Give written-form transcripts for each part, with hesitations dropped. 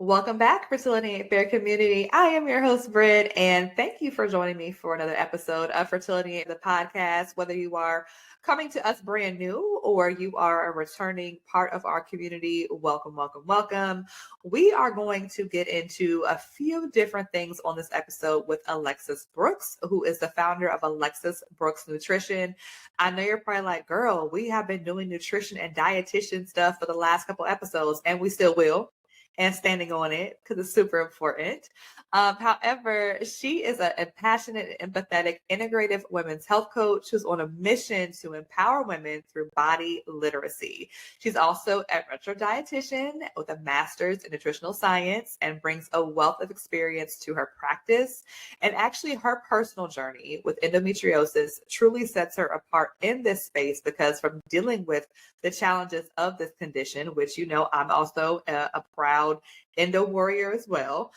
Welcome back, Fertility and Fair community. I am your host, Britt, and thank you for joining me for another episode of Fertility the podcast. Whether you are coming to us brand new or you are a returning part of our community, welcome, welcome, welcome. We are going to get into a few different things on this episode with Alexis Brooks, who is the founder of Alexis Brooks Nutrition. I know you're probably like, girl, we have been doing nutrition and dietitian stuff for the last couple episodes, and we still will and standing on it because it's super important. However, she is a passionate, empathetic, integrative women's health coach who's on a mission to empower women through body literacy. She's also a retro dietitian with a master's in nutritional science and brings a wealth of experience to her practice. And actually, her personal journey with endometriosis truly sets her apart in this space because from dealing with the challenges of this condition, which I'm also a proud endo warrior as well.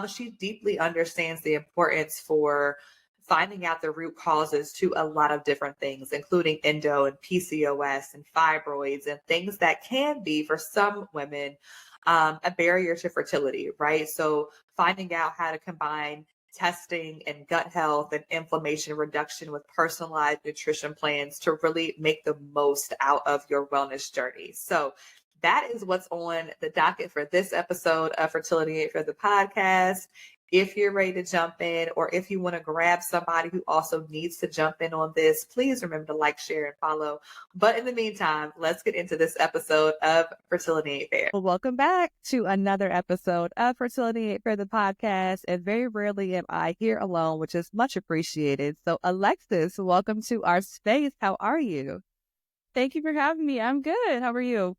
She deeply understands the importance for finding out the root causes to a lot of different things, including endo and PCOS and fibroids and things that can be for some women a barrier to fertility, right? So finding out how to combine testing and gut health and inflammation reduction with personalized nutrition plans to really make the most out of your wellness journey. So that is what's on the docket for this episode of Fertility Aid for the podcast. If you're ready to jump in, or if you want to grab somebody who also needs to jump in on this, please remember to like, share, and follow. But in the meantime, let's get into this episode of Fertility Aid Fair. Well, welcome back to another episode of Fertility Aid for the podcast. And very rarely am I here alone, which is much appreciated. So, Alexis, welcome to our space. How are you? Thank you for having me. I'm good. How are you?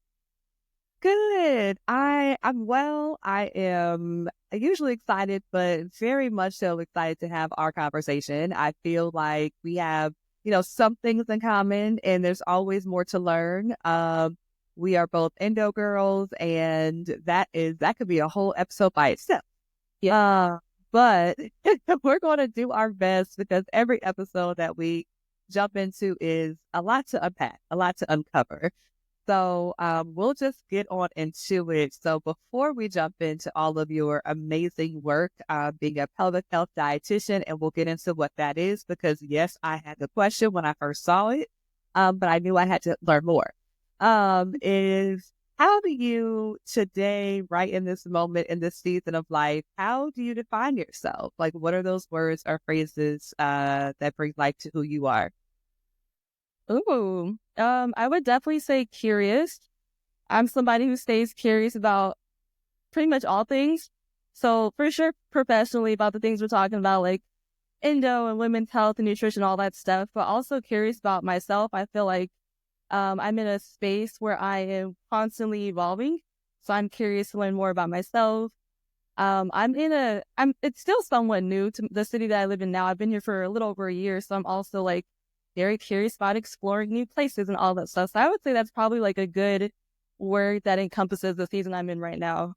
Good. I'm well. I am usually excited, but very much so excited to have our conversation. I feel like we have, some things in common, and there's always more to learn. We are both endo girls, and that could be a whole episode by itself. Yeah. But we're going to do our best because every episode that we jump into is a lot to unpack, a lot to uncover. So we'll just get on into it. So before we jump into all of your amazing work, being a pelvic health dietitian, and we'll get into what that is, because yes, I had the question when I first saw it, but I knew I had to learn more. Is how do you today, right in this moment, in this season of life, how do you define yourself? Like, what are those words or phrases that bring life to who you are? Ooh, I would definitely say curious. I'm somebody who stays curious about pretty much all things. So for sure, professionally about the things we're talking about, like endo and women's health and nutrition, all that stuff, but also curious about myself. I feel like I'm in a space where I am constantly evolving. So I'm curious to learn more about myself. It's still somewhat new to the city that I live in now. I've been here for a little over a year. So I'm also like very curious about exploring new places and all that stuff. So I would say that's probably like a good word that encompasses the season I'm in right now.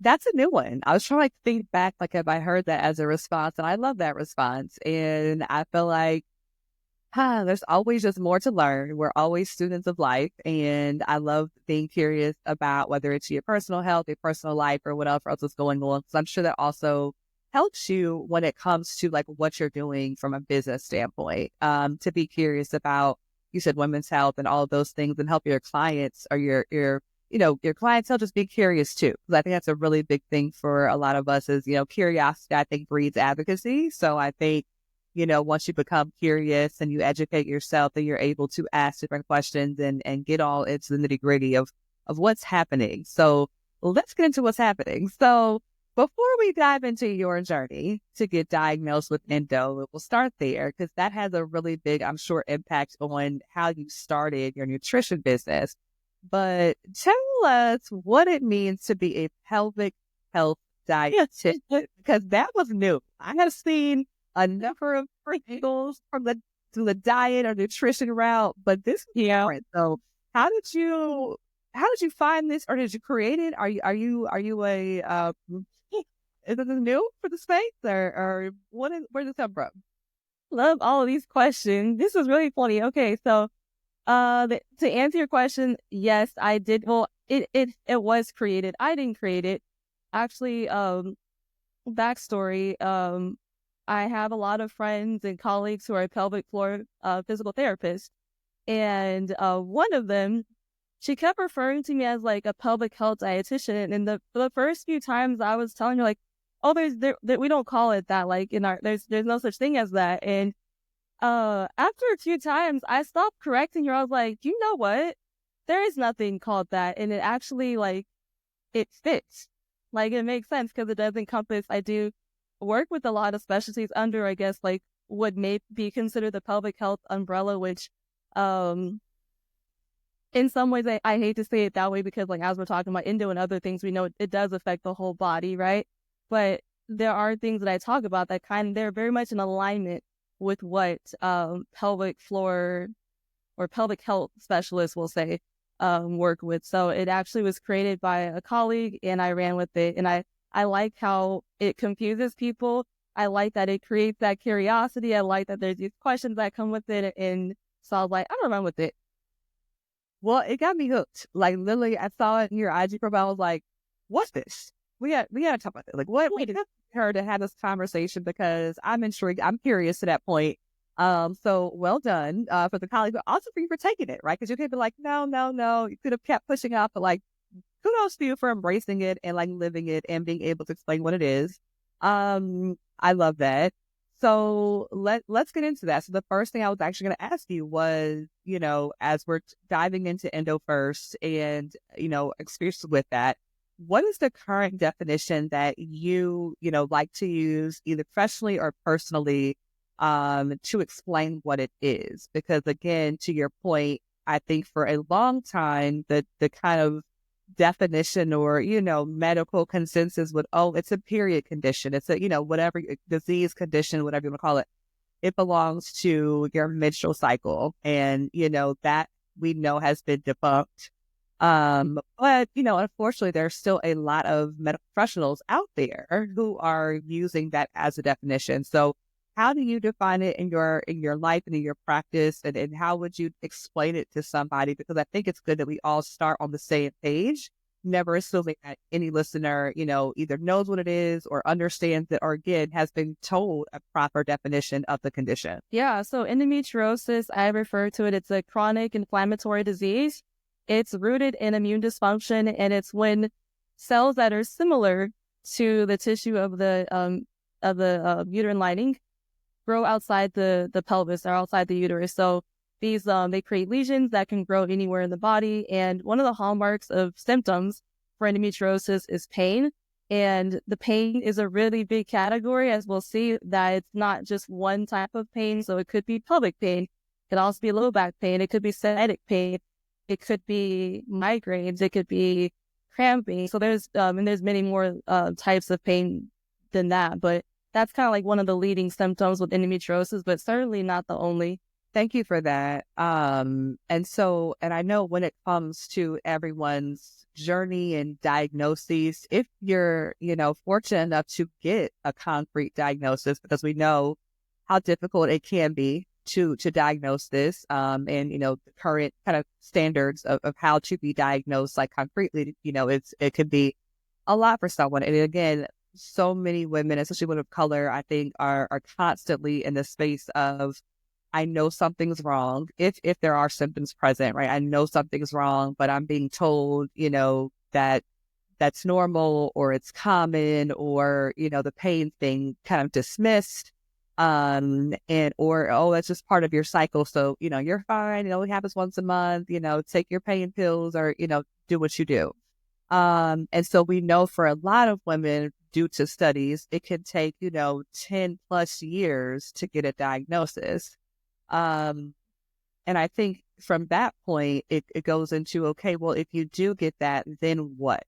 That's a new one. I was trying to think back, like, have I heard that as a response? And I love that response. And I feel like, there's always just more to learn. We're always students of life. And I love being curious about whether it's your personal health, your personal life, or whatever else is going on. So I'm sure that also helps you when it comes to like what you're doing from a business standpoint, to be curious about, you said women's health and all of those things, and help your clients or your clientele just be curious too. Because I think that's a really big thing for a lot of us is, curiosity, I think, breeds advocacy. So I think, once you become curious and you educate yourself, then you're able to ask different questions and get all into the nitty gritty of what's happening. So let's get into what's happening. So before we dive into your journey to get diagnosed with endo, we'll start there because that has a really big, I'm sure, impact on how you started your nutrition business. But tell us what it means to be a pelvic health dietitian, because that was new. I have seen a number of articles from the diet or nutrition route, but this is different. So how did you find this, or did you create it? Are you a is it new for the space, or where did this come from? Love all of these questions. This is really funny. Okay, so To answer your question, yes, I did. Well, it was created. I didn't create it. Actually, backstory. I have a lot of friends and colleagues who are pelvic floor physical therapists, and one of them, she kept referring to me as like a pelvic health dietitian. And for the first few times, I was telling her like, "Oh, we don't call it that. Like in our there's no such thing as that." And after a few times, I stopped correcting her. I was like, "You know what? There is nothing called that, and it actually like it fits. Like it makes sense because it does encompass. I do work with a lot of specialties under, I guess, like what may be considered the pelvic health umbrella, which, in some ways, I hate to say it that way because, like, as we're talking about endo and other things, we know it does affect the whole body, right? But there are things that I talk about that they're very much in alignment with what pelvic floor or pelvic health specialists will say work with. So it actually was created by a colleague, and I ran with it. And I like how it confuses people. I like that it creates that curiosity. I like that there's these questions that come with it. And so I was like, I'm gonna run with it. Well, it got me hooked. Like literally, I saw it in your IG profile. I was like, "What's this? We gotta talk about it. Like, what we got her to have this conversation because I'm intrigued. I'm curious to that point. So well done for the colleague, but also for you for taking it, right? Because you could be like, no, no, no. You could have kept pushing out, but like, kudos to you for embracing it and like living it and being able to explain what it is. I love that. So let's get into that. So the first thing I was actually going to ask you was, as we're diving into endo first and, experience with that, what is the current definition that you like to use either professionally or personally, to explain what it is? Because again, to your point, I think for a long time, the kind of definition or, medical consensus would, oh, it's a period condition. It's a, whatever disease condition, whatever you want to call it. It belongs to your menstrual cycle. And, that we know has been debunked. But, unfortunately, there's still a lot of medical professionals out there who are using that as a definition. So how do you define it in your life and in your practice, and how would you explain it to somebody? Because I think it's good that we all start on the same page, never assuming that any listener, either knows what it is or understands it or again has been told a proper definition of the condition. Yeah, so endometriosis, I refer to it, it's a chronic inflammatory disease. It's rooted in immune dysfunction, and it's when cells that are similar to the tissue of the uterine lining grow outside the pelvis or outside the uterus. So these they create lesions that can grow anywhere in the body. And one of the hallmarks of symptoms for endometriosis is pain. And the pain is a really big category, as we'll see that it's not just one type of pain. So it could be pelvic pain, it could also be low back pain, it could be sciatic pain, it could be migraines, it could be cramping. So there's many more types of pain than that, but that's kind of like one of the leading symptoms with endometriosis, but certainly not the only. Thank you for that. And I know when it comes to everyone's journey and diagnoses, if you're, fortunate enough to get a concrete diagnosis, because we know how difficult it can be to diagnose this, and, the current kind of standards of how to be diagnosed, like concretely, it could be a lot for someone. And again, so many women, especially women of color, I think are constantly in the space of, I know something's wrong. If there are symptoms present, right? I know something's wrong, but I'm being told, that that's normal or it's common or, the pain thing kind of dismissed. Or that's just part of your cycle. So, you're fine. It happens once a month, take your pain pills or, do what you do. And so we know for a lot of women, due to studies, it can take, 10 plus years to get a diagnosis. And I think from that point, it goes into, okay, well, if you do get that, then what?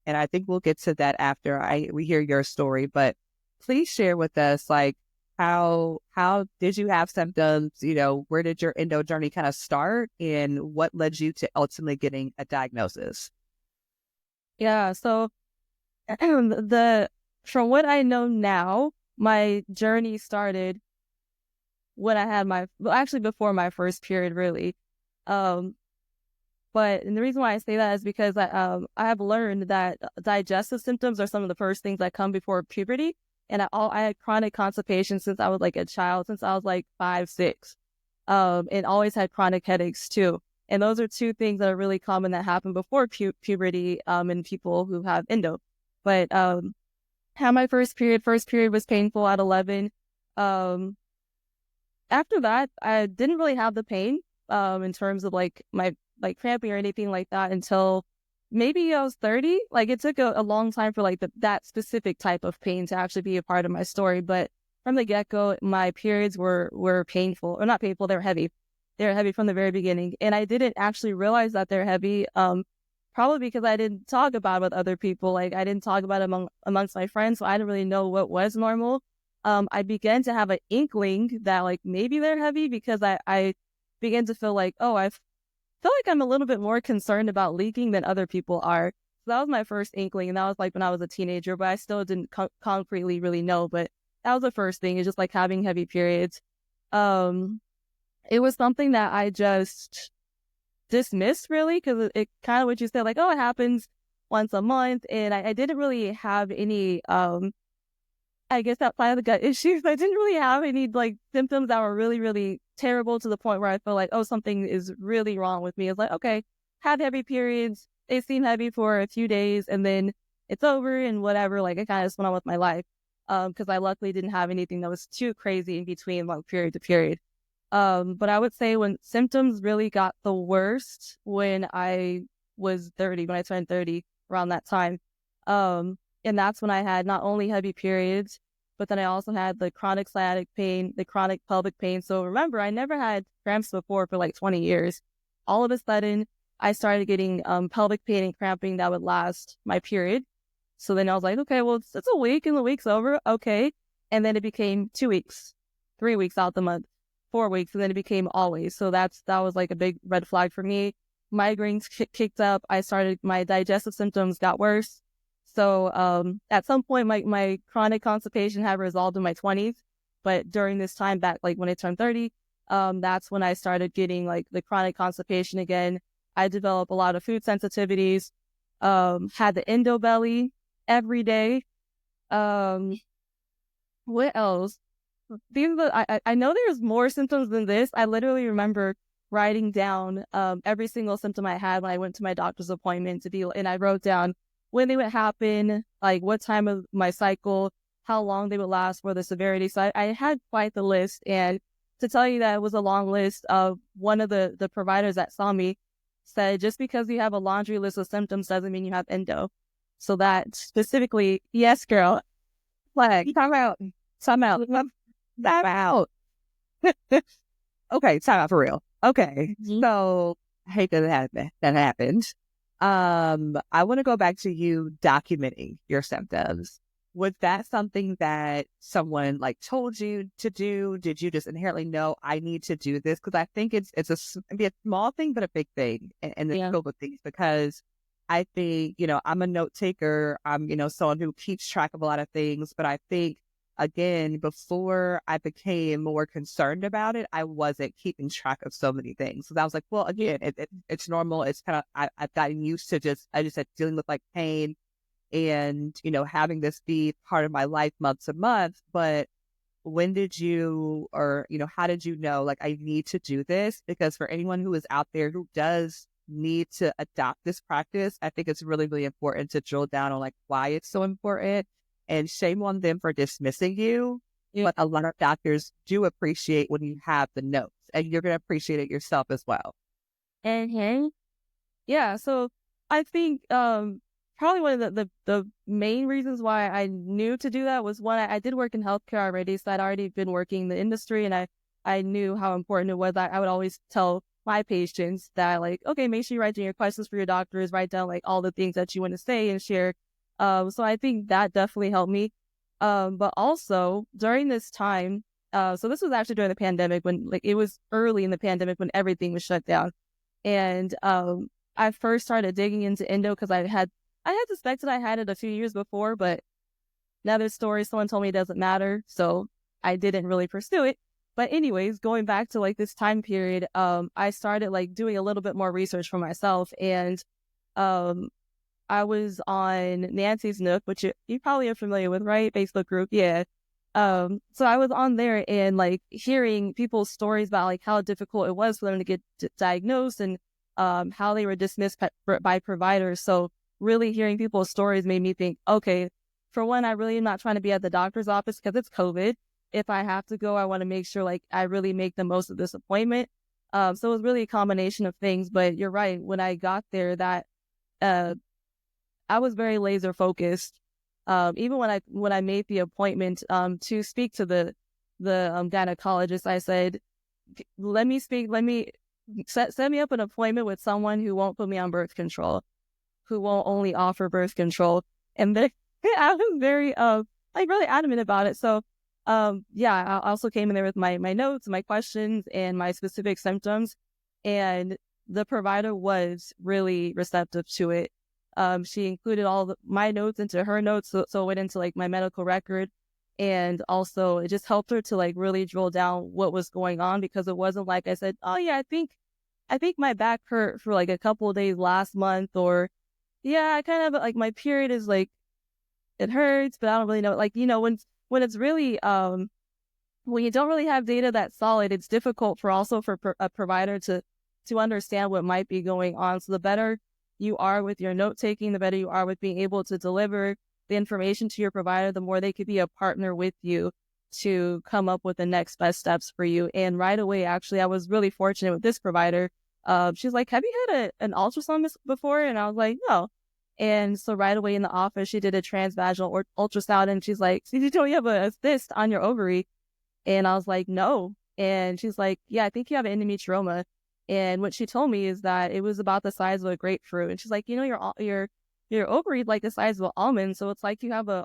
And I think we'll get to that after we hear your story, but please share with us, like, how did you have symptoms? Where did your endo journey kind of start and what led you to ultimately getting a diagnosis? Yeah, so from what I know now, my journey started when I had actually before my first period, really. And the reason why I say that is because I have learned that digestive symptoms are some of the first things that come before puberty. And I had chronic constipation since I was like a child, since I was like 5, 6, and always had chronic headaches too. And those are two things that are really common that happen before puberty in people who have endo. But had my first period. First period was painful at 11. After that, I didn't really have the pain in terms of like my cramping or anything like that until maybe I was 30. Like it took a long time for like that specific type of pain to actually be a part of my story. But from the get-go, my periods were painful, or not painful, they're heavy. They're heavy from the very beginning. And I didn't actually realize that they're heavy, probably because I didn't talk about it with other people. Like I didn't talk about it amongst my friends, so I didn't really know what was normal. I began to have an inkling that like maybe they're heavy because I began to feel like, oh, I feel like I'm a little bit more concerned about leaking than other people are. So that was my first inkling, and that was like when I was a teenager, but I still didn't concretely really know. But that was the first thing, is just like having heavy periods. It was something that I just dismissed really, because it kind of what you said, like, oh, it happens once a month, and I didn't really have any I guess outside of the gut issues, I didn't really have any like symptoms that were really, really terrible to the point where I feel like, oh, something is really wrong with me. It's like, okay, had heavy periods. They seem heavy for a few days and then it's over and whatever. Like I kind of just went on with my life. Because I luckily didn't have anything that was too crazy in between like period to period. But I would say when symptoms really got the worst when I was 30, when I turned 30, around that time. And that's when I had not only heavy periods, but then I also had the chronic sciatic pain, the chronic pelvic pain. So remember, I never had cramps before for like 20 years. All of a sudden, I started getting pelvic pain and cramping that would last my period. So then I was like, okay, well, it's a week and the week's over. Okay. And then it became 2 weeks, 3 weeks out the month, 4 weeks. And then it became always. So that was like a big red flag for me. Migraines kicked up. My digestive symptoms got worse. So at some point, my chronic constipation had resolved in my 20s. But during this time back, like when I turned 30, that's when I started getting like the chronic constipation again. I developed a lot of food sensitivities, had the endo belly every day. What else? I know there's more symptoms than this. I literally remember writing down every single symptom I had when I went to my doctor's appointment and I wrote down when they would happen, like what time of my cycle, how long they would last, for the severity. So I had quite the list. And to tell you that it was a long list, one of the providers that saw me said, just because you have a laundry list of symptoms doesn't mean you have endo. So that specifically, yes, girl, Flag, time out. Okay, time out for real. Okay, so I hate that happened. I want to go back to you documenting your symptoms. Was that something that someone like told you to do? Did you just inherently know I need to do this? Because I think it's maybe a small thing, but a big thing in the scope of things. Because I think, I'm a note taker. I'm, someone who keeps track of a lot of things. But I think, again, before I became more concerned about it, I wasn't keeping track of so many things. So I was like, well, again, it's normal. It's kind of, I've gotten used to dealing with like pain and, having this be part of my life month to month. But when did you, or, how did you know, like, I need to do this? Because for anyone who is out there who does need to adopt this practice, I think it's really, really important to drill down on like why it's so important. And shame on them for dismissing you. But a lot of doctors do appreciate when you have the notes, and you're going to appreciate it yourself as well. Mm-hmm. Yeah. So I think probably one of the main reasons why I knew to do that was, one, I did work in healthcare already. So I'd already been working in the industry, and I knew how important it was. I would always tell my patients that, like, okay, make sure you write down your questions for your doctors, write down like all the things that you want to say and share. So I think that definitely helped me. But also during this time, so this was actually during the pandemic, when like it was early in the pandemic when everything was shut down. And I first started digging into endo because I had suspected I had it a few years before, but another story, someone told me it doesn't matter. So I didn't really pursue it. But anyways, going back to like this time period, I started like doing a little bit more research for myself, and um, I was on Nancy's Nook, which you probably are familiar with, right? Facebook group, yeah. So I was on there and like hearing people's stories about like how difficult it was for them to get diagnosed, and how they were dismissed by providers. So really hearing people's stories made me think, okay, for one, I really am not trying to be at the doctor's office because it's COVID. If I have to go, I want to make sure like I really make the most of this appointment. So it was really a combination of things. But you're right. When I got there, that I was very laser focused. Even when I made the appointment to speak to the gynecologist, I said, let me set me up an appointment with someone who won't put me on birth control, who won't only offer birth control. And then I was very like really adamant about it. So yeah, I also came in there with my notes, my questions, and my specific symptoms, and the provider was really receptive to it. She included all my notes into her notes, so it went into like my medical record, and also it just helped her to like really drill down what was going on, because it wasn't like I said, oh yeah, I think my back hurt for like a couple of days last month, or yeah, I kind of like my period is like it hurts, but I don't really know. Like, you know, when it's really when you don't really have data that's solid, it's difficult for a provider to understand what might be going on. So the better you are with your note taking, the better you are with being able to deliver the information to your provider, the more they could be a partner with you to come up with the next best steps for you. And right away, actually, I was really fortunate with this provider. She's like, have you had an ultrasound before? And I was like, no. And so right away in the office, she did a transvaginal ultrasound, and she's like, did you know you have a cyst on your ovary? And I was like, no. And she's like, yeah, I think you have endometrioma. And what she told me is that it was about the size of a grapefruit. And she's like, you know, your ovary is like the size of an almond. So it's like you have a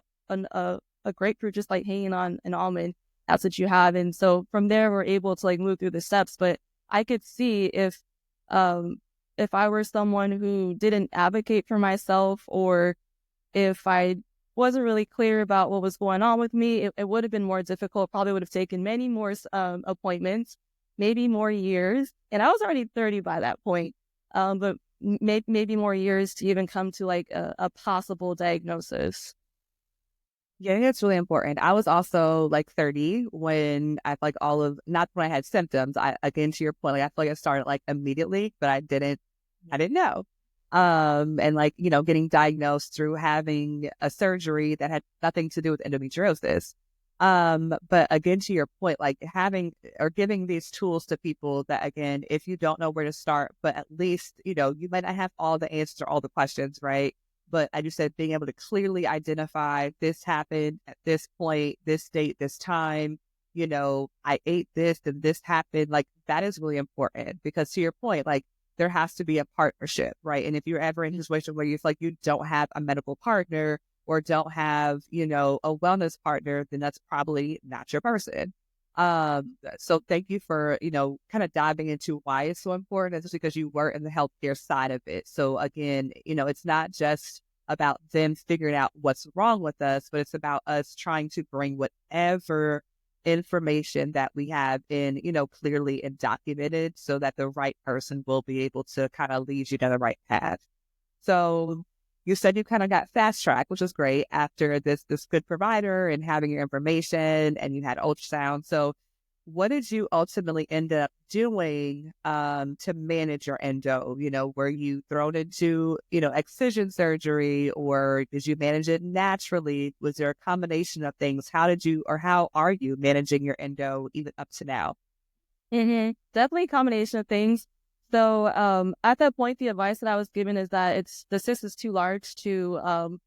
grapefruit just like hanging on an almond. That's what you have. And so from there, we're able to like move through the steps. But I could see if I were someone who didn't advocate for myself, or if I wasn't really clear about what was going on with me, it would have been more difficult. Probably would have taken many more appointments, maybe more years. And I was already 30 by that point, but maybe more years to even come to like a possible diagnosis. Yeah, it's really important. I was also like 30 when I like not when I had symptoms. Again, to your point, like I feel like I started like immediately, but I didn't know. And like, you know, getting diagnosed through having a surgery that had nothing to do with endometriosis. But again, to your point, like having or giving these tools to people that, again, if you don't know where to start, but at least, you know, you might not have all the answers or all the questions, right? But as you said, being able to clearly identify this happened at this point, this date, this time, you know, I ate this and this happened. Like that is really important, because to your point, like there has to be a partnership, right? And if you're ever in a situation where you feel like you don't have a medical partner or don't have, you know, a wellness partner, then that's probably not your person. So thank you for, you know, kind of diving into why it's so important. It's just because you were in the healthcare side of it. So again, you know, it's not just about them figuring out what's wrong with us, but it's about us trying to bring whatever information that we have in, you know, clearly and documented, so that the right person will be able to kind of lead you down the right path. So you said you kind of got fast track, which was great after this good provider and having your information, and you had ultrasound. So what did you ultimately end up doing to manage your endo? You know, were you thrown into, you know, excision surgery, or did you manage it naturally? Was there a combination of things? How are you managing your endo even up to now? Definitely a combination of things. So at that point, the advice that I was given is that the cyst is too large to.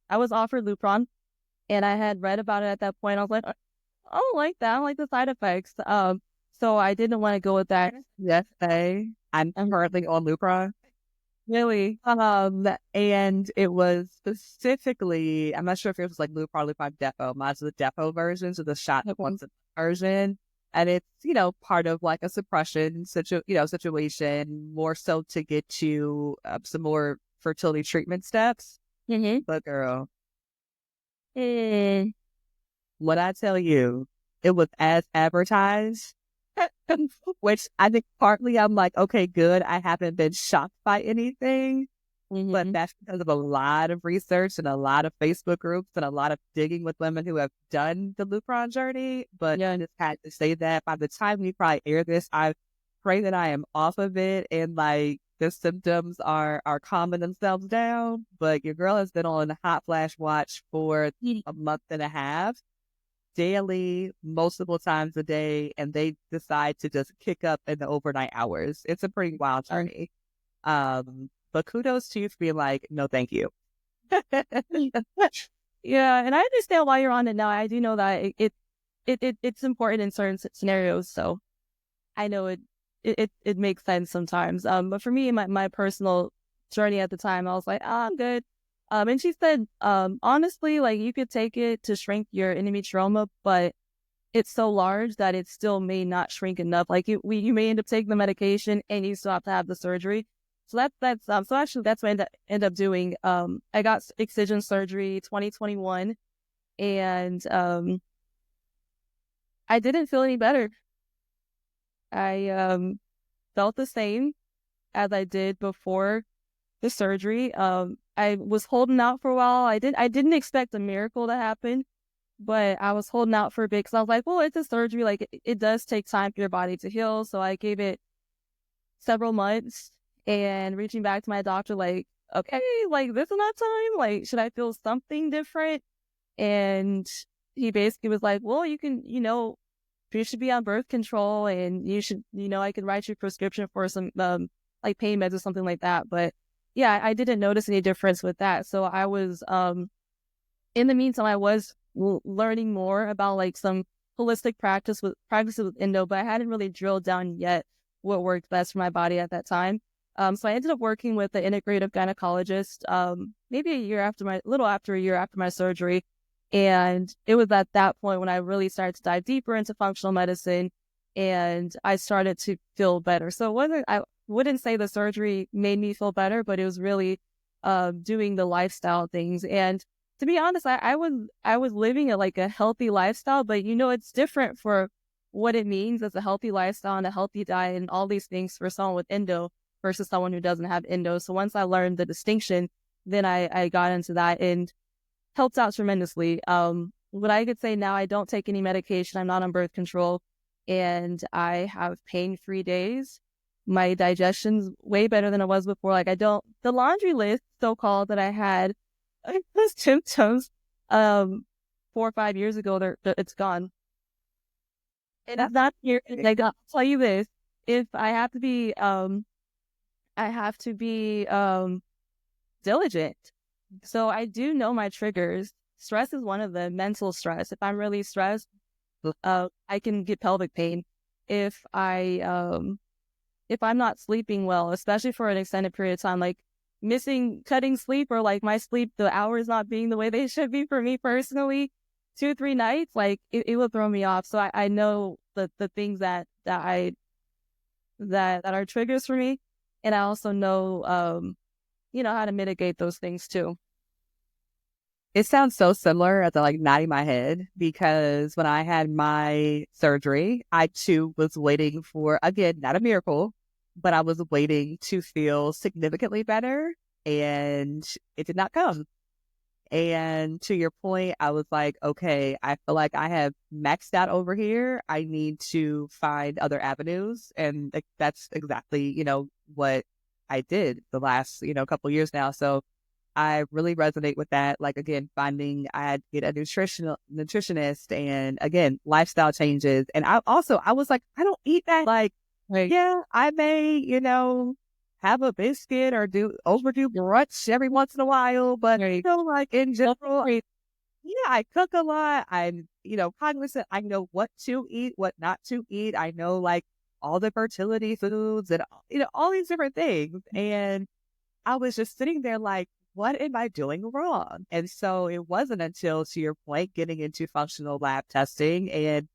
I was offered Lupron, and I had read about it at that point. I was like, I don't like that. I don't like the side effects. So I didn't want to go with that. Yes, I'm currently on Lupron. Really? And it was specifically, I'm not sure if it was like Lupron Depot. Mine's the Depot version, so the shot once version. And it's, you know, part of like a suppression situation, more so to get to some more fertility treatment steps. But girl, when I tell you it was as advertised, which I think partly I'm like, okay, good. I haven't been shocked by anything, but that's because of a lot of research and a lot of Facebook groups and a lot of digging with women who have done the Lupron journey. But I just had to say that by the time we probably air this, I pray that I am off of it and like the symptoms are calming themselves down. But your girl has been on a hot flash watch for a month and a half, daily, multiple times a day, and they decide to just kick up in the overnight hours. It's a pretty wild journey. But kudos to you for being like, no, thank you. Yeah, and I understand why you're on it now. I do know that it's important in certain scenarios, so I know it makes sense sometimes. But for me, my personal journey at the time, I was like, I'm good. And she said, honestly, like you could take it to shrink your endometrioma, but it's so large that it still may not shrink enough. Like you may end up taking the medication and you still have to have the surgery. So so actually that's what I end up doing. I got excision surgery 2021, and I didn't feel any better. I felt the same as I did before the surgery. I was holding out for a while. I didn't expect a miracle to happen, but I was holding out for a bit because I was like, well, it's a surgery. Like it does take time for your body to heal. So I gave it several months and reaching back to my doctor, like, okay, like this is not time. Like, should I feel something different? And he basically was like, well, you should be on birth control and you should, I can write you a prescription for some, like pain meds or something like that. But yeah, I didn't notice any difference with that. So I was, in the meantime, I was learning more about like some holistic practices with endo, but I hadn't really drilled down yet what worked best for my body at that time. So I ended up working with the integrative gynecologist, maybe a little after a year after my surgery. And it was at that point when I really started to dive deeper into functional medicine and I started to feel better. So I wouldn't say the surgery made me feel better, but it was really, doing the lifestyle things. And to be honest, I was living a healthy lifestyle, but it's different for what it means as a healthy lifestyle and a healthy diet and all these things for someone with endo versus someone who doesn't have endo. So once I learned the distinction, then I got into that and helped out tremendously. What I could say now, I don't take any medication. I'm not on birth control and I have pain-free days. My digestion's way better than it was before. Like the laundry list so-called that I had, those symptoms, 4 or 5 years ago, it's gone. And it's not here. Like, I'll tell you this, if I have to be, diligent. So I do know my triggers. Stress is one of them, mental stress. If I'm really stressed, I can get pelvic pain. If I'm not sleeping well, especially for an extended period of time, like cutting sleep or like my sleep, the hours not being the way they should be for me personally, 2-3 nights, like it will throw me off. So I know the things that are triggers for me. And I also know, how to mitigate those things too. It sounds so similar as like nodding my head because when I had my surgery, I too was waiting for, again, not a miracle, but I was waiting to feel significantly better and it did not come. And to your point, I was like, okay, I feel like I have maxed out over here. I need to find other avenues. And that's exactly, what I did the last, couple of years now. So I really resonate with that. Like, again, finding I had to get a nutritionist and again, lifestyle changes. And I was like, I don't eat that. Like, yeah, I may, have a biscuit or overdo brunch every once in a while. But, like in general, I cook a lot. I'm, cognizant. I know what to eat, what not to eat. I know like all the fertility foods and, all these different things. And I was just sitting there like, what am I doing wrong? And so it wasn't until, to your point, getting into functional lab testing and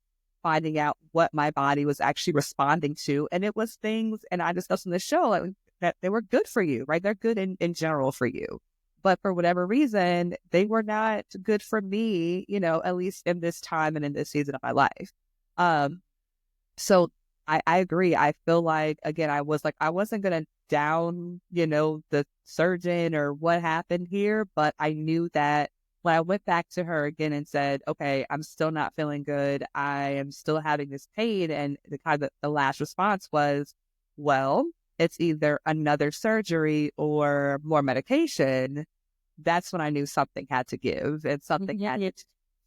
finding out what my body was actually responding to. And it was things, and I discussed on the show, like, that they were good for you, right? They're good in general for you. But for whatever reason, they were not good for me, at least in this time and in this season of my life. So I agree. I feel like, again, I wasn't going to down, the surgeon or what happened here, but I knew that when I went back to her again and said, okay, I'm still not feeling good. I am still having this pain. And the last response was, well, it's either another surgery or more medication. That's when I knew something had to give and something had to.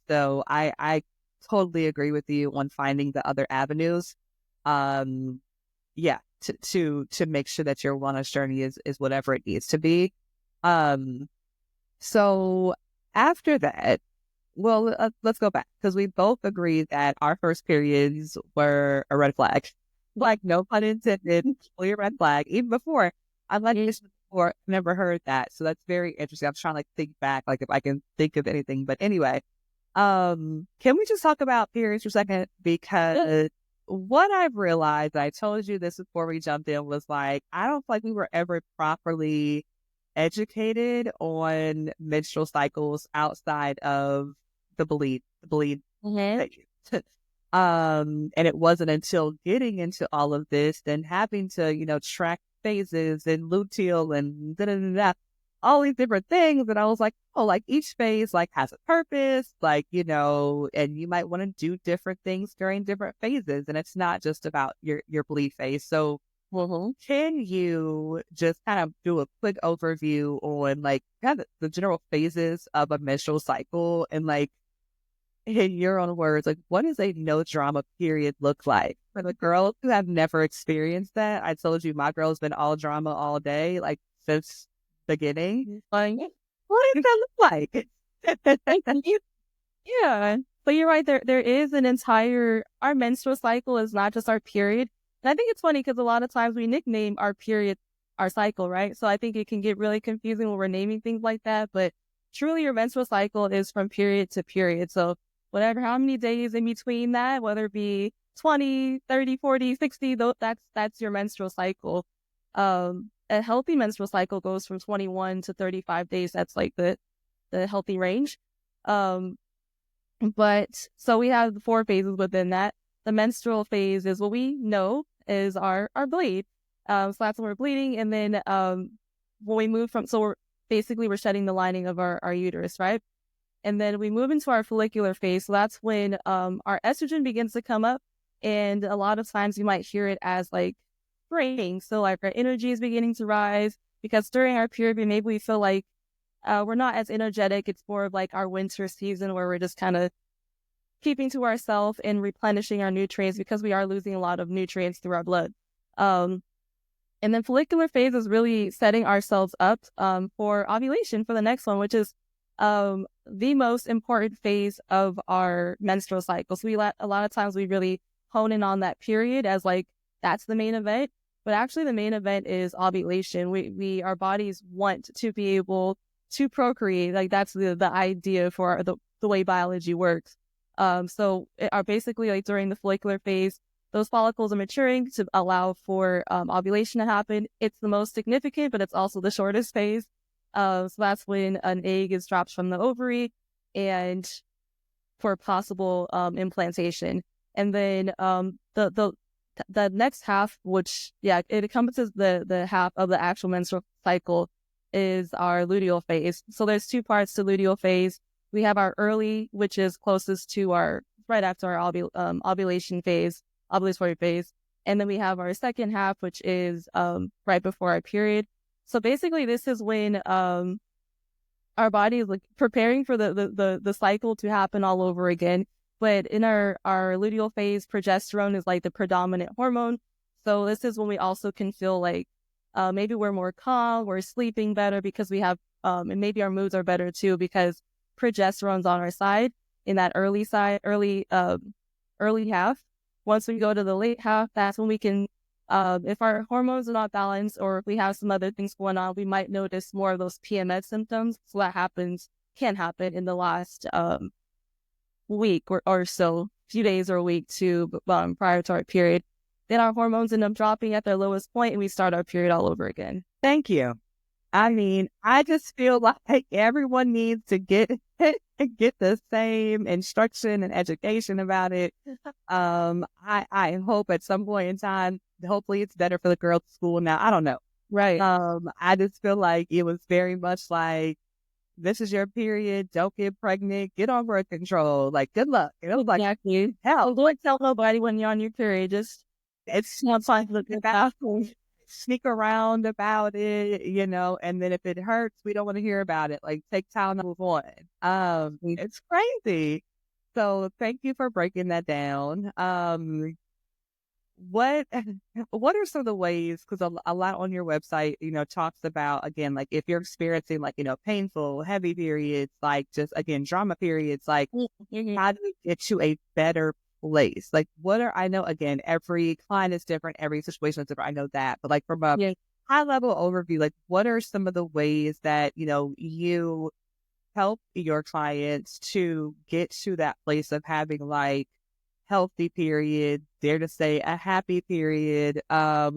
So I totally agree with you on finding the other avenues. Yeah, to make sure that your wellness journey is whatever it needs to be. So after that, well, let's go back because we both agree that our first periods were a red flag. Like, no pun intended, clear red flag. Even before, I like this before, never heard that. So that's very interesting. I'm trying to think back, like if I can think of anything. But anyway, can we just talk about periods for a second? Because what I've realized, I told you this before we jumped in, was like, I don't feel like we were ever properly educated on menstrual cycles outside of the bleed phase. And it wasn't until getting into all of this, then having to, track phases and luteal and all these different things. And I was like, oh, like each phase like has a purpose, like, and you might want to do different things during different phases. And it's not just about your bleed phase. So can you just kind of do a quick overview on like kind of the general phases of a menstrual cycle and like, in your own words, like what does a no drama period look like for the girls who have never experienced that? I told you my girl's been all drama all day, like since beginning. Like, what does that look like? Yeah, but you're right. There is our menstrual cycle is not just our period. And I think it's funny because a lot of times we nickname our period our cycle, right? So I think it can get really confusing when we're naming things like that. But truly, your menstrual cycle is from period to period. So how many days in between that, whether it be 20, 30, 40, 60, that's your menstrual cycle. A healthy menstrual cycle goes from 21 to 35 days. That's like the healthy range. But so we have the 4 phases within that. The menstrual phase is what we know is our bleed. So that's when we're bleeding. And then when we move we're shedding the lining of our uterus, right? And then we move into our follicular phase. So that's when our estrogen begins to come up. And a lot of times you might hear it as like spring. So like our energy is beginning to rise because during our period, maybe we feel like we're not as energetic. It's more of like our winter season where we're just kind of keeping to ourselves and replenishing our nutrients because we are losing a lot of nutrients through our blood. And then follicular phase is really setting ourselves up for ovulation for the next one, which is the most important phase of our menstrual cycle. So a lot of times we really hone in on that period as like, that's the main event. But actually the main event is ovulation. Our bodies want to be able to procreate. Like that's the idea for the way biology works. So it are basically like during the follicular phase, those follicles are maturing to allow for ovulation to happen. It's the most significant, but it's also the shortest phase. So that's when an egg is dropped from the ovary and for possible implantation. And then the next half, which, it encompasses the half of the actual menstrual cycle, is our luteal phase. So there's 2 parts to luteal phase. We have our early, which is closest to right after our ovulatory phase. And then we have our second half, which is right before our period. So basically this is when our body is like preparing for the cycle to happen all over again. But in our luteal phase, progesterone is like the predominant hormone. So this is when we also can feel like maybe we're more calm, we're sleeping better because we have, and maybe our moods are better too because progesterone's on our side in that early half. Once we go to the late half, that's when we can, if our hormones are not balanced or if we have some other things going on, we might notice more of those PMS symptoms. So that can happen in the last week or so, few days or a week to prior to our period. Then our hormones end up dropping at their lowest point and we start our period all over again. Thank you. I mean, I just feel like everyone needs to get get the same instruction and education about it. I hope at some point in time, hopefully it's better for the girls' school now. I don't know. Right. I just feel like it was very much like, this is your period. Don't get pregnant. Get on birth control. Like, good luck. And it was like, Exactly. hell, Don't tell nobody when you're on your period. Just it's not fine to look at that. sneak around about it, and then if it hurts, we don't want to hear about it. Like, take time to move on. It's crazy. So thank you for breaking that down. What what are some of the ways, because a lot on your website, talks about, again, like if you're experiencing like, painful, heavy periods, like just again, drama periods, like how do we get to a better place? Like I know again, every client is different, every situation is different. I know that, but like from a high level overview, like what are some of the ways that, you help your clients to get to that place of having like healthy period, dare to say a happy period. But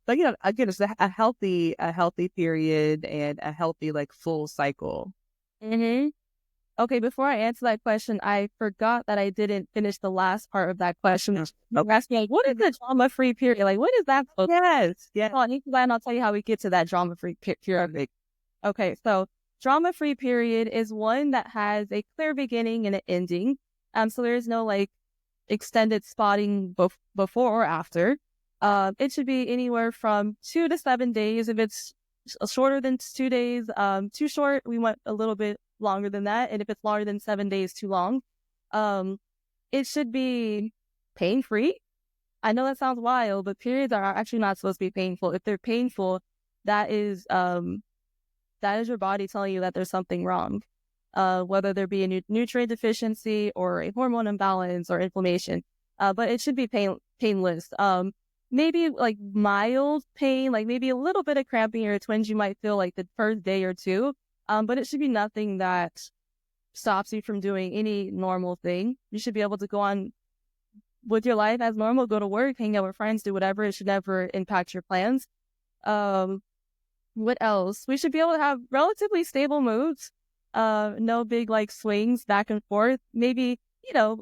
again, it's a healthy period and a healthy like full cycle. Mm-hmm. Okay, before I answer that question, I forgot that I didn't finish the last part of that question. You're asking, like, what is the drama-free period? Like, what is that? Yes. And I'll tell you how we get to that drama-free period. Okay, so drama-free period is one that has a clear beginning and an ending. So there is no like extended spotting before or after. It should be anywhere from 2 to 7 days. If it's shorter than 2 days, too short, we want a little bit longer than that. And if it's longer than 7 days, too long. It should be pain-free. I know that sounds wild, but periods are actually not supposed to be painful. If they're painful, that is your body telling you that there's something wrong. Whether there be a nutrient deficiency or a hormone imbalance or inflammation. But it should be painless. Maybe like mild pain, like maybe a little bit of cramping or twinge you might feel like the first day or two. But it should be nothing that stops you from doing any normal thing. You should be able to go on with your life as normal, go to work, hang out with friends, do whatever. It should never impact your plans. What else? We should be able to have relatively stable moods. No big like swings back and forth. Maybe,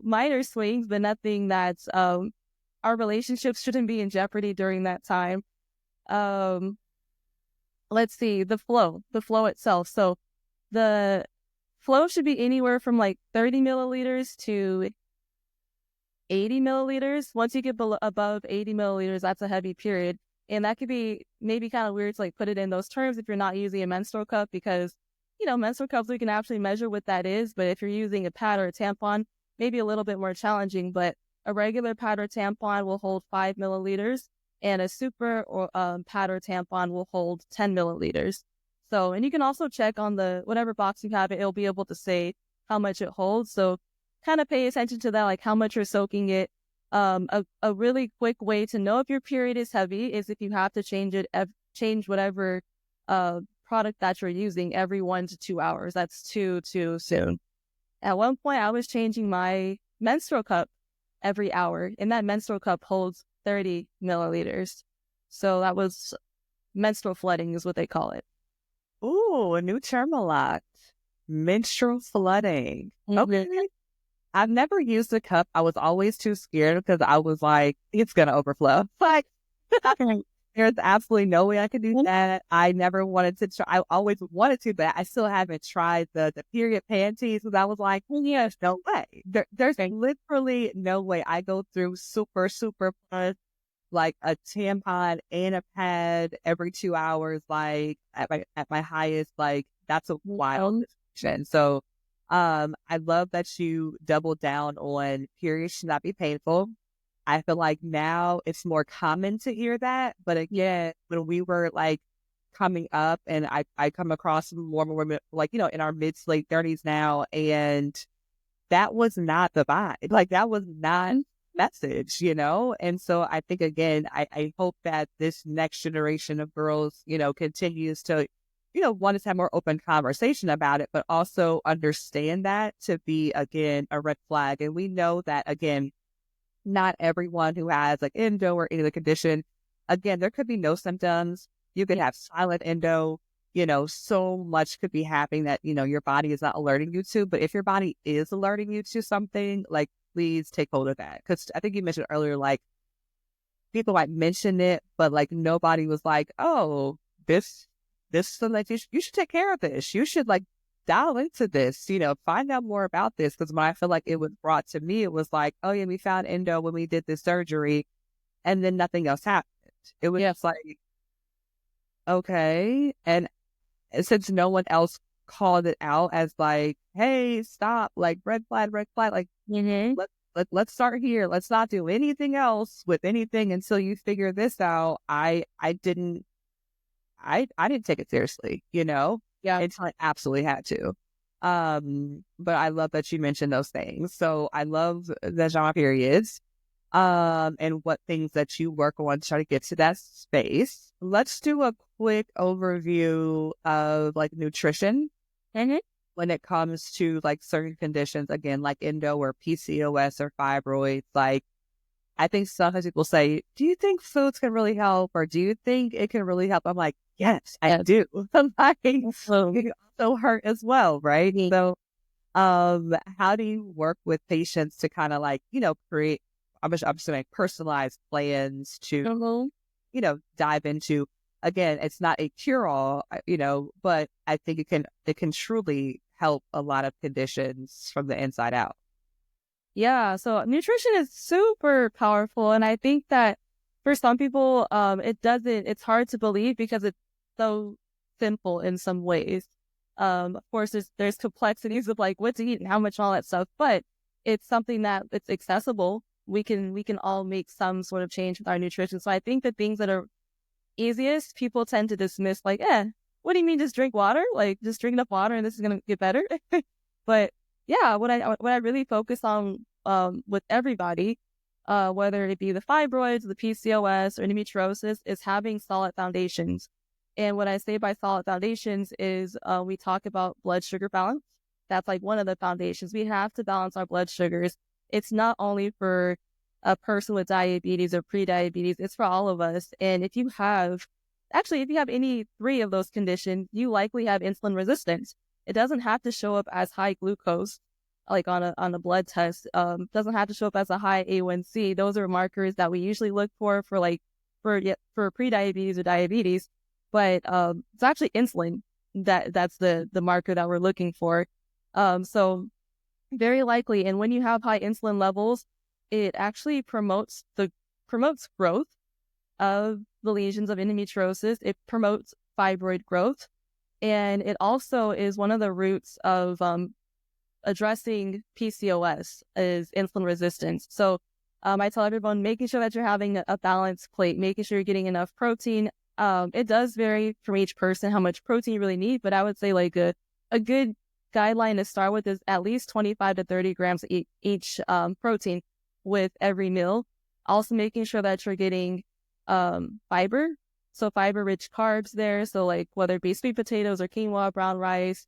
minor swings, but nothing that's our relationships shouldn't be in jeopardy during that time. Let's see, the flow itself. So the flow should be anywhere from like 30 milliliters to 80 milliliters. Once you get above 80 milliliters, that's a heavy period. And that could be maybe kind of weird to like put it in those terms if you're not using a menstrual cup, because menstrual cups, we can actually measure what that is. But if you're using a pad or a tampon, maybe a little bit more challenging. But a regular pad or tampon will hold 5 milliliters, and a super or pad or tampon will hold 10 milliliters. So, and you can also check on the whatever box you have, it'll be able to say how much it holds. So kind of pay attention to that, like how much you're soaking it. A really quick way to know if your period is heavy is if you have to change whatever product that you're using every 1 to 2 hours. That's too soon. At one point, I was changing my menstrual cup every hour, and that menstrual cup holds 30 milliliters. So that was menstrual flooding is what they call it. Ooh, a new term a lot. Menstrual flooding. Okay. I've never used a cup. I was always too scared because I was like, it's going to overflow. Like, there's absolutely no way I could do that. I never wanted to try. I always wanted to, but I still haven't tried the period panties because I was like, yes, no way. There's literally no way. I go through super plus, like a tampon and a pad every 2 hours, like at my highest. Like, that's a wild situation. So I love that you doubled down on periods should not be painful. I feel like now it's more common to hear that. But again, when we were like coming up, and I come across more and more women like, in our mid to late 30s now, and that was not the vibe. Like, that was not message, And so I think, again, I hope that this next generation of girls, continues to, want us to have more open conversation about it, but also understand that to be, again, a red flag. And we know that, again, not everyone who has like endo or any other condition, again, there could be no symptoms. You could have silent endo. so much could be happening that, your body is not alerting you to. But if your body is alerting you to something, like, please take hold of that. Because I think you mentioned earlier, like, people might mention it, but like nobody was like, oh, this is like, you should take care of this. You should like dial into this, find out more about this. Because when I feel like it was brought to me, it was like, oh yeah, we found endo when we did this surgery, and then nothing else happened. It was just like, okay. And since no one else called it out as like, hey, stop, like red flag, like, let's start here. Let's not do anything else with anything until you figure this out. I didn't take it seriously, until I absolutely had to. But I love that you mentioned those things. So I love the genre periods, and what things that you work on to try to get to that space. Let's do a quick overview of like nutrition when it comes to like certain conditions, again, like endo or PCOS or fibroids. Like, I think sometimes people say, do you think foods can really help? Or do you think it can really help? I'm like, yes, I do. Like, it can also hurt as well, right? So, how do you work with patients to kind of like, create, I'm saying personalized plans to, dive into? Again, it's not a cure-all, but I think it can truly help a lot of conditions from the inside out. Yeah, so nutrition is super powerful, and I think that for some people, it's hard to believe because it's so simple in some ways. Of course, there's complexities of like what to eat and how much and all that stuff, but it's something that it's accessible. We can all make some sort of change with our nutrition. So I think the things that are easiest, people tend to dismiss, like, what do you mean just drink water? Like, just drink enough water and this is gonna get better. But yeah, what I really focus on with everybody, whether it be the fibroids, the PCOS, or endometriosis, is having solid foundations. And what I say by solid foundations is we talk about blood sugar balance. That's like one of the foundations. We have to balance our blood sugars. It's not only for a person with diabetes or pre-diabetes, it's for all of us. And if you have any three of those conditions, you likely have insulin resistance. It doesn't have to show up as high glucose, like on a blood test. Doesn't have to show up as a high A1C. Those are markers that we usually look for pre-diabetes or diabetes. But it's actually insulin that's the marker that we're looking for. So very likely, and when you have high insulin levels, it actually promotes growth of the lesions of endometriosis. It promotes fibroid growth. And it also is one of the roots of addressing PCOS is insulin resistance. So I tell everyone, making sure that you're having a balanced plate, making sure you're getting enough protein. It does vary from each person how much protein you really need, but I would say like a good guideline to start with is at least 25 to 30 grams each protein with every meal. Also making sure that you're getting fiber. So fiber-rich carbs there. So like whether it be sweet potatoes or quinoa, brown rice,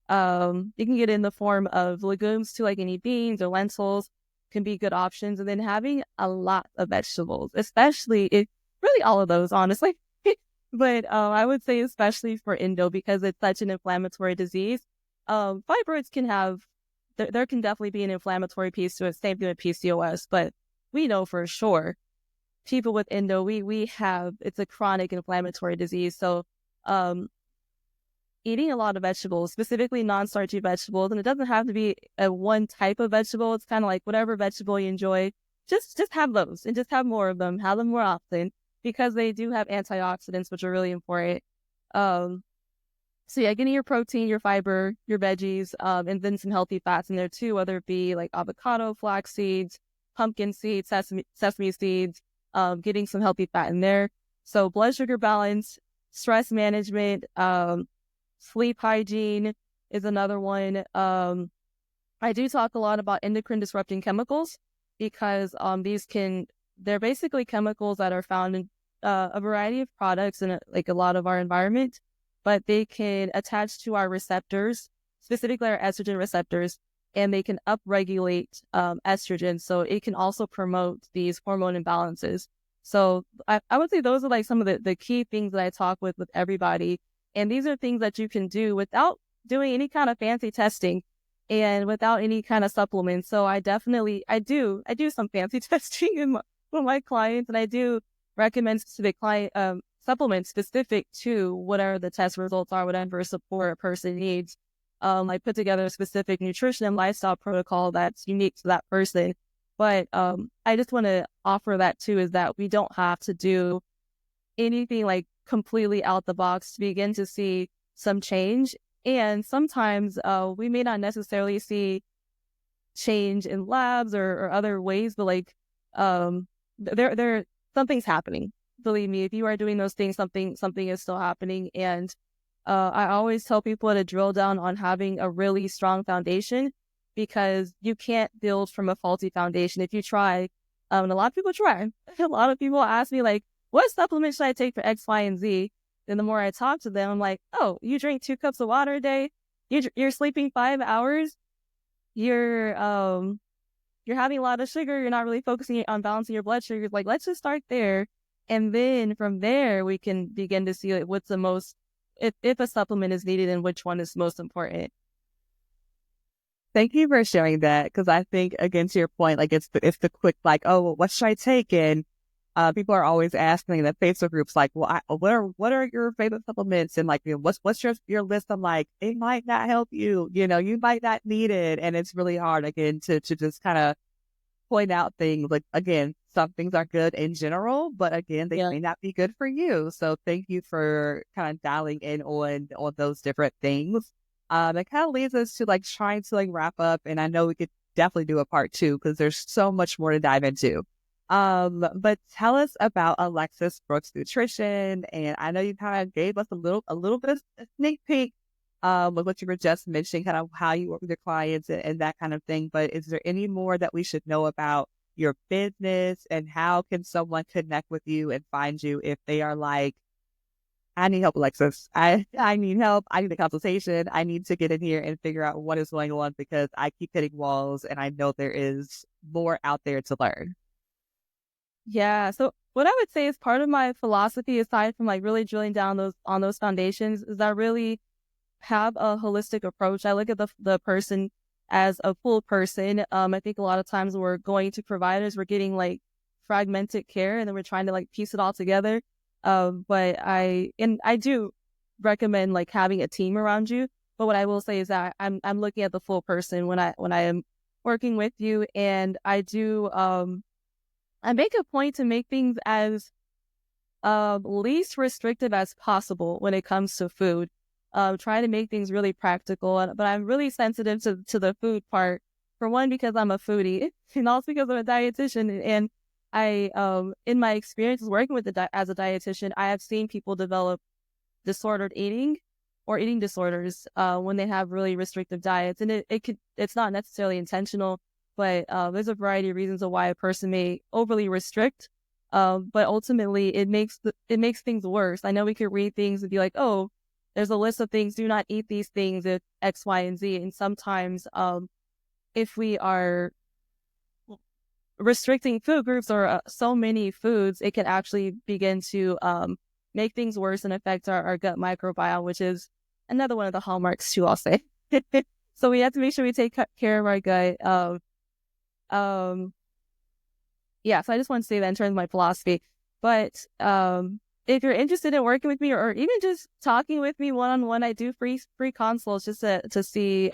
you can get in the form of legumes too, like any beans or lentils can be good options. And then having a lot of vegetables, really all of those, honestly. But I would say especially for endo because it's such an inflammatory disease. Fibroids there can definitely be an inflammatory piece to it, same thing with PCOS, but we know for sure people with endo, it's a chronic inflammatory disease. So eating a lot of vegetables, specifically non-starchy vegetables, and it doesn't have to be a one type of vegetable. It's kind of like whatever vegetable you enjoy, just have those and just have more of them, have them more often because they do have antioxidants, which are really important. So yeah, getting your protein, your fiber, your veggies, and then some healthy fats in there too, whether it be like avocado, flax seeds, pumpkin seeds, sesame seeds, getting some healthy fat in there. So blood sugar balance, stress management, sleep hygiene is another one. I do talk a lot about endocrine disrupting chemicals because they're basically chemicals that are found in a variety of products in a lot of our environment, but they can attach to our receptors, specifically our estrogen receptors, and they can upregulate estrogen. So it can also promote these hormone imbalances. So I would say those are like some of the key things that I talk with everybody. And these are things that you can do without doing any kind of fancy testing and without any kind of supplements. So I do some fancy testing with my clients, and I do recommend specific supplements specific to whatever the test results are, whatever support a person needs. I put together a specific nutrition and lifestyle protocol that's unique to that person. But I just want to offer that too, is that we don't have to do anything like completely out the box to begin to see some change. And sometimes we may not necessarily see change in labs or other ways, but like there something's happening. Believe me, if you are doing those things, something is still happening. And I always tell people to drill down on having a really strong foundation, because you can't build from a faulty foundation. If you try, and a lot of people try, a lot of people ask me like, what supplement should I take for X, Y, and Z? And the more I talk to them, I'm like, oh, you drink 2 cups of water a day, you're sleeping 5 hours, you're having a lot of sugar, you're not really focusing on balancing your blood sugar. Like, let's just start there. And then from there, we can begin to see like what's the most, if a supplement is needed and which one is most important. Thank you for sharing that, because I think, again, to your point, like it's the quick, like, oh, what should I take? And people are always asking in the Facebook groups, like, well, what are your favorite supplements? And like, you know, what's your list? I'm like, it might not help you. You know, you might not need it, and it's really hard again to just kind of point out things. Like, again, some things are good in general, but again, they may not be good for you. So thank you for kind of dialing in on those different things. It kind of leads us to like trying to like wrap up, and I know we could definitely do a part 2 because there's so much more to dive into. But tell us about Alexis Brooks Nutrition, and I know you kind of gave us a little bit of a sneak peek with what you were just mentioning, kind of how you work with your clients and that kind of thing. But is there any more that we should know about your business, and how can someone connect with you and find you if they are like, I need help, Alexis. I need help. I need a consultation. I need to get in here and figure out what is going on, because I keep hitting walls and I know there is more out there to learn. Yeah. So what I would say is part of my philosophy, aside from like really drilling down on those foundations, is I really have a holistic approach. I look at the person as a full person. I think a lot of times when we're going to providers, we're getting like fragmented care, and then we're trying to like piece it all together. But I do recommend like having a team around you. But what I will say is that I'm looking at the full person when I am working with you, and I do I make a point to make things as least restrictive as possible when it comes to food. Try to make things really practical, but I'm really sensitive to the food part. For one, because I'm a foodie, and also because I'm a dietitian, and I, in my experiences working with as a dietitian, I have seen people develop disordered eating or eating disorders when they have really restrictive diets, and it's not necessarily intentional, but there's a variety of reasons of why a person may overly restrict. But ultimately, it makes things worse. I know we could read things and be like, oh, there's a list of things, do not eat these things if X, Y, and Z. And sometimes, if we are restricting food groups or so many foods, it can actually begin to make things worse and affect our gut microbiome, which is another one of the hallmarks too, I'll say. So we have to make sure we take care of our gut. Yeah, so I just want to say that in terms of my philosophy. But if you're interested in working with me, or even just talking with me one-on-one, I do free consults just to see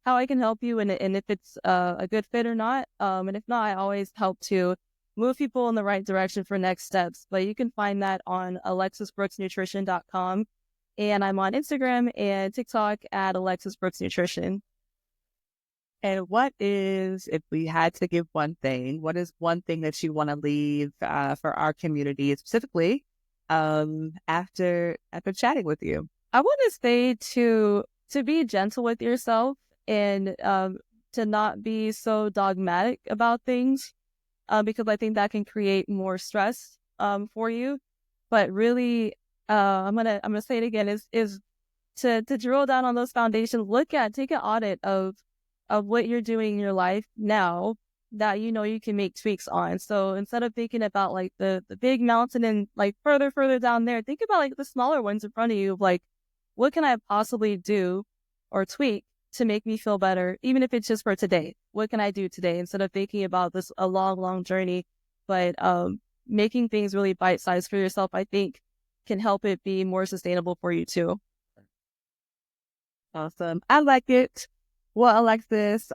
how I can help you, and if it's a good fit or not. And if not, I always help to move people in the right direction for next steps. But you can find that on alexisbrooksnutrition.com. And I'm on Instagram and TikTok at Alexis Brooks Nutrition. And what is, if we had to give one thing, what is one thing that you want to leave for our community, specifically after chatting with you? I want to say to be gentle with yourself, and to not be so dogmatic about things, because I think that can create more stress for you. But really, I'm gonna say it again, is to drill down on those foundations. Take an audit of what you're doing in your life now that you know you can make tweaks on. So instead of thinking about like the big mountain and like further down there, think about like the smaller ones in front of you, like what can I possibly do or tweak to make me feel better, even if it's just for today? What can I do today instead of thinking about this a long, long journey? But making things really bite-sized for yourself, I think, can help it be more sustainable for you too. Awesome. I like it. Well, Alexis,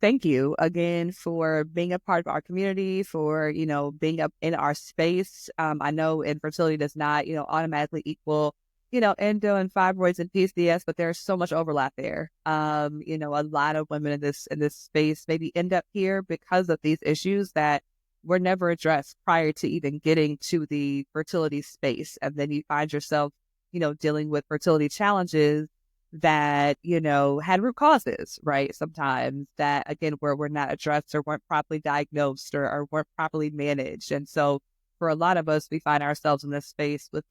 thank you again for being a part of our community, for, being up in our space. I know infertility does not, automatically equal, endo and fibroids and PCS, but there's so much overlap there. A lot of women in this space maybe end up here because of these issues that were never addressed prior to even getting to the fertility space. And then you find yourself, dealing with fertility challenges that, had root causes, right? Sometimes that, again, were not addressed or weren't properly diagnosed or weren't properly managed. And so for a lot of us, we find ourselves in this space with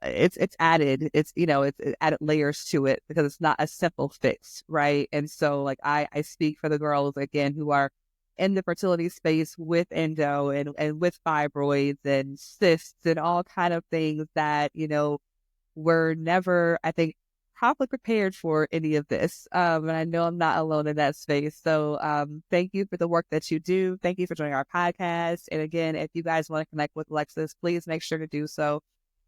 it's added, it's added layers to it because it's not a simple fix, right? And so I speak for the girls, again, who are in the fertility space with endo and with fibroids and cysts and all kind of things that, were never, I think, properly prepared for any of this. And I know I'm not alone in that space. So thank you for the work that you do. Thank you for joining our podcast. And again, if you guys want to connect with Alexis, please make sure to do so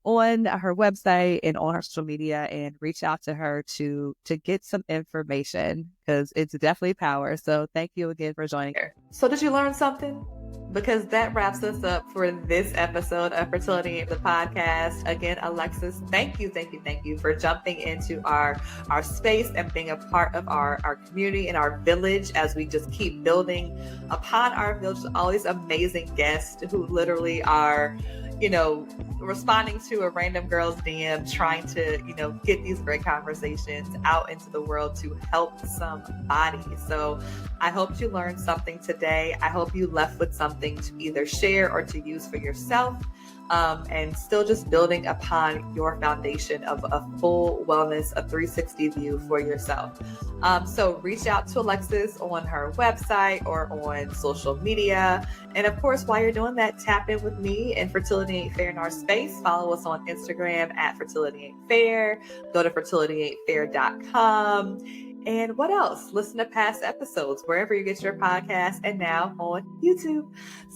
on her website and on her social media and reach out to her to get some information because it's definitely power. So thank you again for joining. So did you learn something? Because that wraps us up for this episode of Fertility, the podcast. Again, Alexis, thank you for jumping into our space and being a part of our community and our village as we just keep building upon our village. All these amazing guests who literally are, responding to a random girl's DM, trying to, get these great conversations out into the world to help somebody. So I hope you learned something today. I hope you left with something to either share or to use for yourself. And still just building upon your foundation of a full wellness, a 360 view for yourself. So reach out to Alexis on her website or on social media. And of course, while you're doing that, tap in with me and Fertility Ain't Fair in our space. Follow us on Instagram at Fertility Ain't Fair. Go to fertilityaintfair.com. And what else? Listen to past episodes wherever you get your podcast and now on YouTube.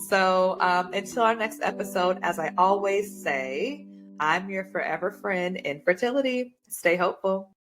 So until our next episode, as I always say, I'm your forever friend in fertility. Stay hopeful.